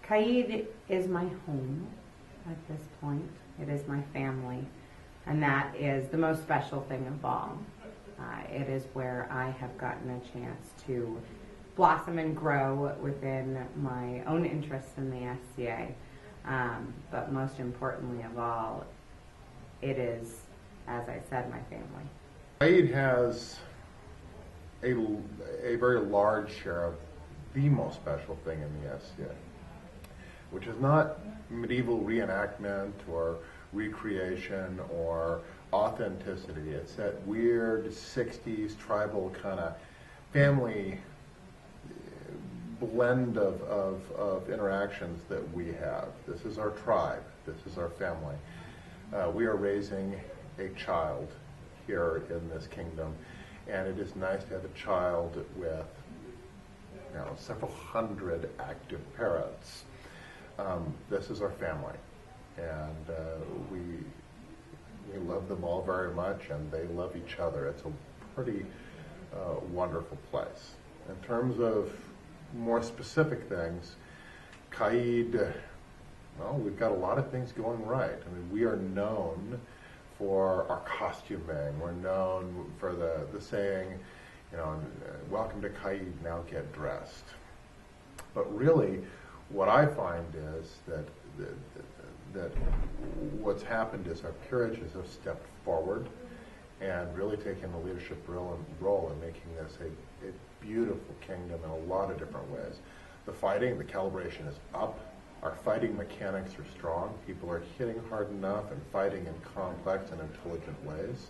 Caid is my home at this point. It is my family, and that is the most special thing of all. It is where I have gotten a chance to blossom and grow within my own interests in the SCA. But most importantly of all, it is, as I said, my family. Caid has a very large share of the most special thing in the SCA, which is not medieval reenactment or recreation or authenticity. It's that weird 60s tribal kind of family blend of interactions that we have. This is our tribe. This is our family. We are raising a child here in this kingdom, and it is nice to have a child with several hundred active parents. This is our family, and we love them all very much, and they love each other. It's a pretty wonderful place. In terms of more specific things, Caid, well, we've got a lot of things going right. I mean, we are known for our costuming. We're known for the saying, welcome to Caid, now get dressed. But really, what I find is that what's happened is our peerages have stepped forward and really taken a leadership role in making this a beautiful kingdom in a lot of different ways. The fighting, the calibration is up. Our fighting mechanics are strong. People are hitting hard enough and fighting in complex and intelligent ways.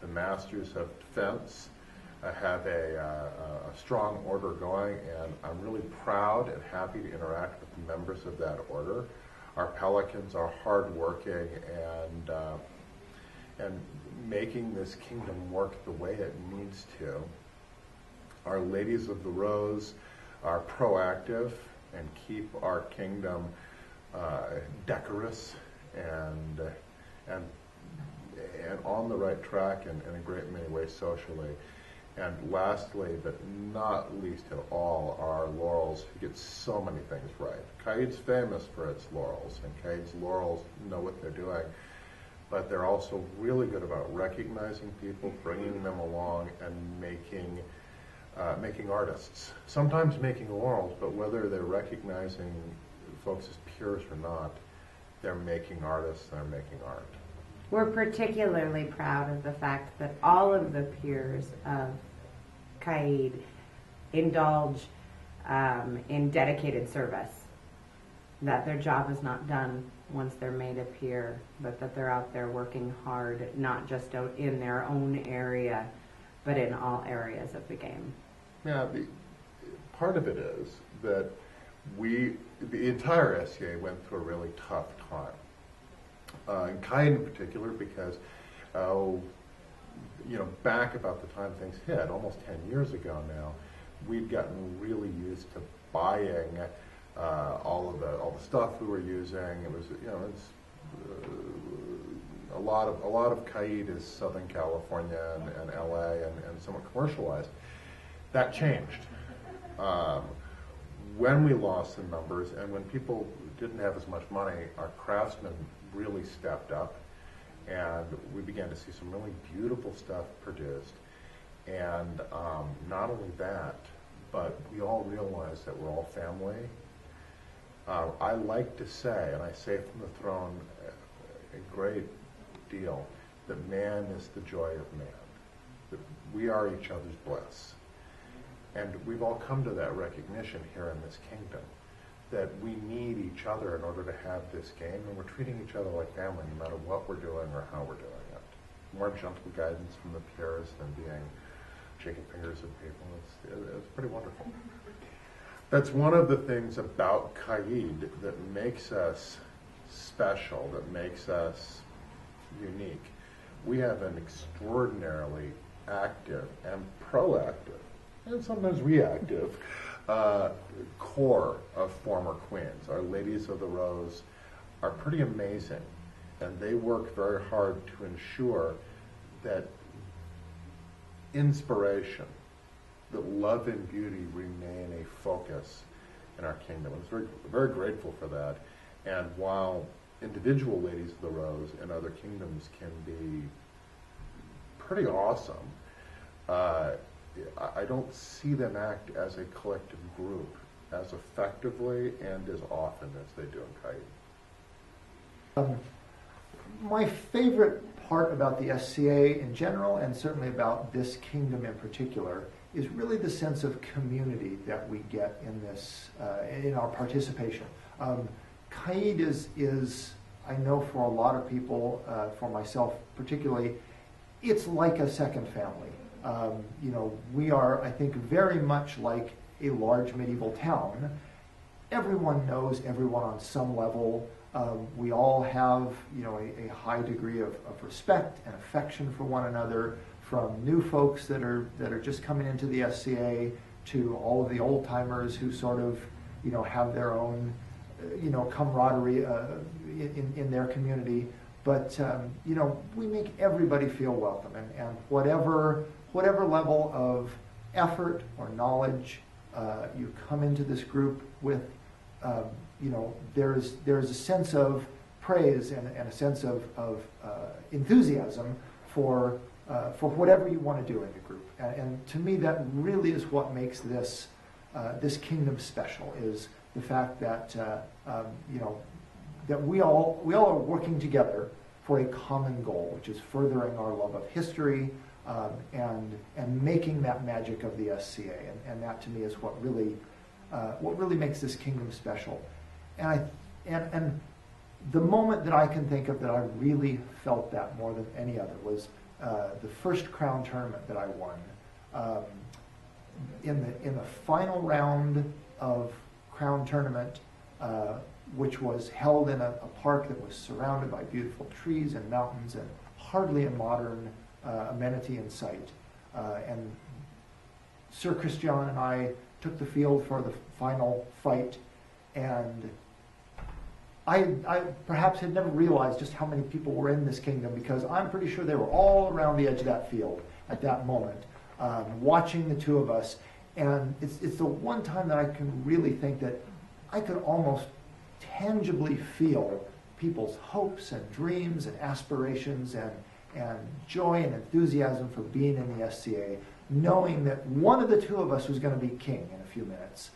The masters of defense have a strong order going, and I'm really proud and happy to interact with the members of that order. Our pelicans are hardworking and making this kingdom work the way it needs to. Our ladies of the rose are proactive and keep our kingdom decorous and on the right track in a great many ways socially. And lastly, but not least at all, our laurels, who get so many things right. Caid's famous for its laurels, and Caid's laurels know what they're doing, but they're also really good about recognizing people, bringing them along, and making artists. Sometimes making laurels, but whether they're recognizing folks as peers or not, they're making artists, they're making art. We're particularly proud of the fact that all of the peers of Caid indulge in dedicated service, that their job is not done once they're made a peer, but that they're out there working hard, not just out in their own area, but in all areas of the game. Yeah, part of it is that the entire SCA went through a really tough time. And Caid in particular, because back about the time things hit, almost 10 years ago now, we'd gotten really used to buying all the stuff we were using. It was a lot of Caid is Southern California and LA and somewhat commercialized. That changed. When we lost the numbers and when people didn't have as much money, our craftsmen really stepped up, and we began to see some really beautiful stuff produced. And not only that, but we all realized that we're all family. I like to say, and I say from the throne a great deal, that man is the joy of man, that we are each other's bliss. And we've all come to that recognition here in this kingdom, that we need each other in order to have this game, and we're treating each other like family no matter what we're doing or how we're doing it. More gentle guidance from the peers than being shaking fingers at people. It's pretty wonderful. That's one of the things about Caid that makes us special, that makes us unique. We have an extraordinarily active and proactive, and sometimes reactive, core of former queens. Our ladies of the rose are pretty amazing, and they work very hard to ensure that inspiration, that love and beauty remain a focus in our kingdom. I'm very, very grateful for that. And while individual ladies of the rose in other kingdoms can be pretty awesome, I don't see them act as a collective group as effectively and as often as they do in Caid. My favorite part about the SCA in general, and certainly about this kingdom in particular, is really the sense of community that we get in this, in our participation. Caid is, I know for a lot of people, for myself particularly, it's like a second family. You know, we are, I think, very much like a large medieval town. Everyone knows everyone on some level. We all have, you know, a high degree of respect and affection for one another, from new folks that are just coming into the SCA to all of the old timers who sort of, you know, have their own, you know, camaraderie in their community. But you know, we make everybody feel welcome, and whatever level of effort or knowledge you come into this group with, you know, there's a sense of praise and a sense of enthusiasm for whatever you want to do in the group. And to me, that really is what makes this kingdom special, is the fact that you know, that we all are working together for a common goal, which is furthering our love of history and making that magic of the SCA. And that to me is what really makes this kingdom special. And the moment that I can think of that I really felt that more than any other was the first crown tournament that I won. In the final round of crown tournament, which was held in a park that was surrounded by beautiful trees and mountains and hardly a modern amenity in sight. And Sir Christian and I took the field for the final fight, and I perhaps had never realized just how many people were in this kingdom, because I'm pretty sure they were all around the edge of that field at that moment, watching the two of us. And it's the one time that I can really think that I could almost tangibly feel people's hopes and dreams and aspirations and joy and enthusiasm for being in the SCA, knowing that one of the two of us was going to be king in a few minutes.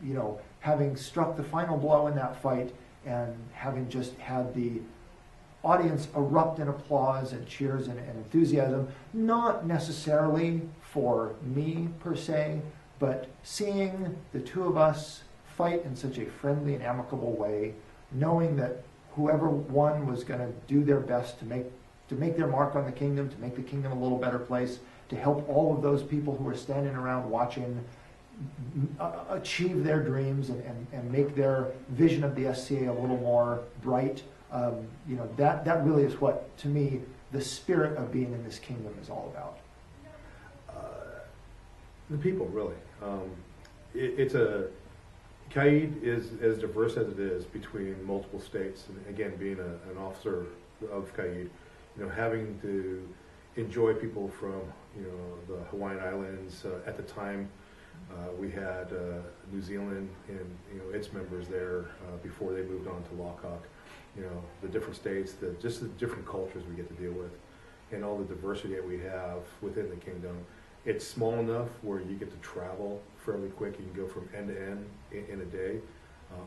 You know, having struck the final blow in that fight and having just had the audience erupt in applause and cheers and enthusiasm, not necessarily for me per se, but seeing the two of us fight in such a friendly and amicable way, knowing that whoever won was going to do their best to make their mark on the kingdom, to make the kingdom a little better place, to help all of those people who are standing around watching achieve their dreams and make their vision of the SCA a little more bright. You know, that really is what, to me, the spirit of being in this kingdom is all about. The people, really. Caid is as diverse as it is between multiple states, and again, being an officer of Caid, you know, having to enjoy people from, you know, the Hawaiian Islands. At the time, we had New Zealand and, you know, its members there before they moved on to Lockhawk. You know, the different states, just the different cultures we get to deal with, and all the diversity that we have within the kingdom. It's small enough where you get to travel fairly quick. You can go from end to end in a day,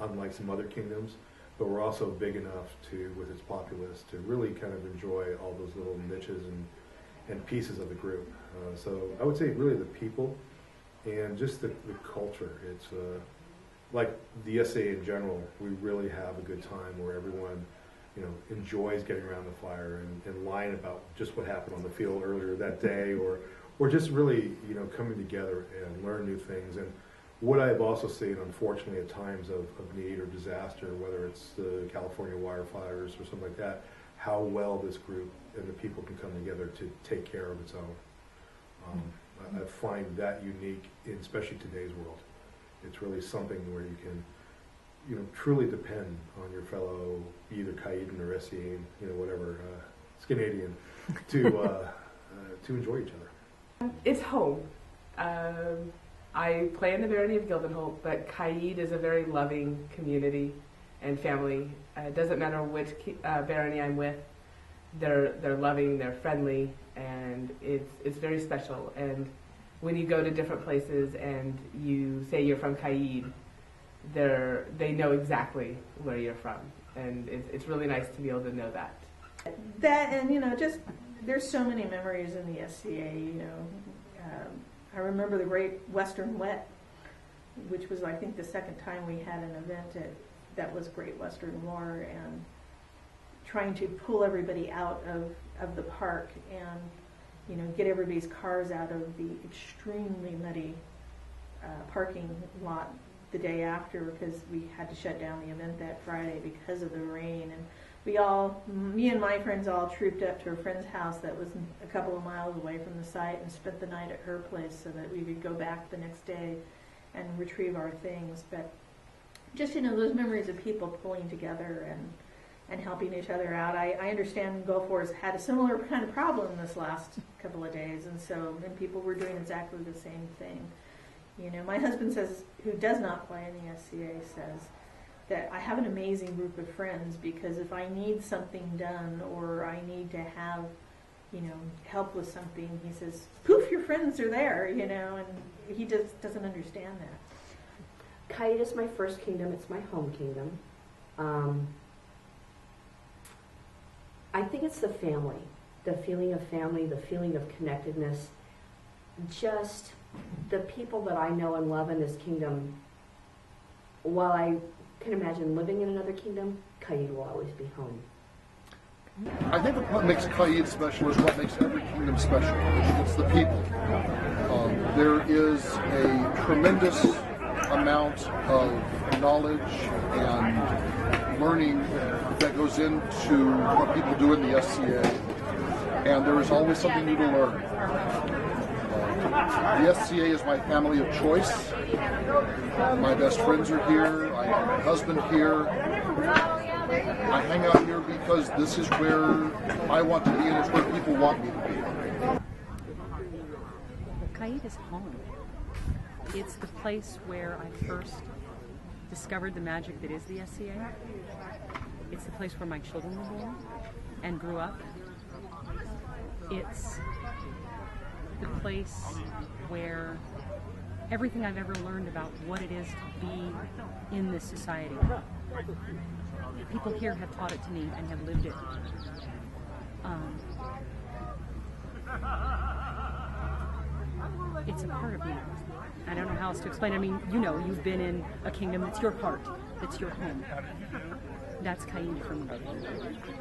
unlike some other kingdoms. But we're also big enough to, with its populace, to really kind of enjoy all those little niches and pieces of the group. So I would say really the people and just the culture. It's like the SA in general. We really have a good time where everyone, you know, enjoys getting around the fire and lying about just what happened on the field earlier that day, or just really, you know, coming together and learn new things. And what I've also seen, unfortunately, at times of need or disaster, whether it's the California wildfires or something like that, how well this group and the people can come together to take care of its own. I find that unique, in especially today's world. It's really something where you can, you know, truly depend on your fellow, either Caidan or Essien, you know, whatever, Scanadian, to to enjoy each other. It's home. I play in the barony of Gildenholt, but Caid is a very loving community and family. It doesn't matter which barony I'm with. They're loving, they're friendly, and it's very special. And when you go to different places and you say you're from Caid, they know exactly where you're from, and it's really nice to be able to know that. That, and just there's so many memories in the SCA. I remember the Great Western Wet, which was I think the second time we had an event that was Great Western War, and trying to pull everybody out of the park and get everybody's cars out of the extremely muddy parking lot the day after, because we had to shut down the event that Friday because of the rain. And me and my friends all trooped up to a friend's house that was a couple of miles away from the site and spent the night at her place so that we could go back the next day and retrieve our things. But just, those memories of people pulling together and helping each other out. I understand Gulf Wars had a similar kind of problem this last couple of days, and people were doing exactly the same thing. My husband says, who does not play in the SCA, says that I have an amazing group of friends, because if I need something done or I need to have, help with something, he says, poof, your friends are there, and he just doesn't understand that. Caid is my first kingdom. It's my home kingdom. I think it's the family, the feeling of family, the feeling of connectedness, just the people that I know and love in this kingdom. While I can imagine living in another kingdom, Caid will always be home. I think what makes Caid special is what makes every kingdom special. It's the people. There is a tremendous amount of knowledge and learning that goes into what people do in the SCA, and there is always something new to learn. The SCA is my family of choice. My best friends are here. I have my husband here. I hang out here because this is where I want to be, and it's where people want me to be. Caid is home. It's the place where I first discovered the magic that is the SCA. It's the place where my children were born and grew up. It's the place where everything I've ever learned about what it is to be in this society. People here have taught it to me and have lived it. It's a part of me. I don't know how else to explain. I mean, you've been in a kingdom that's your heart, that's your home. That's Caid for me.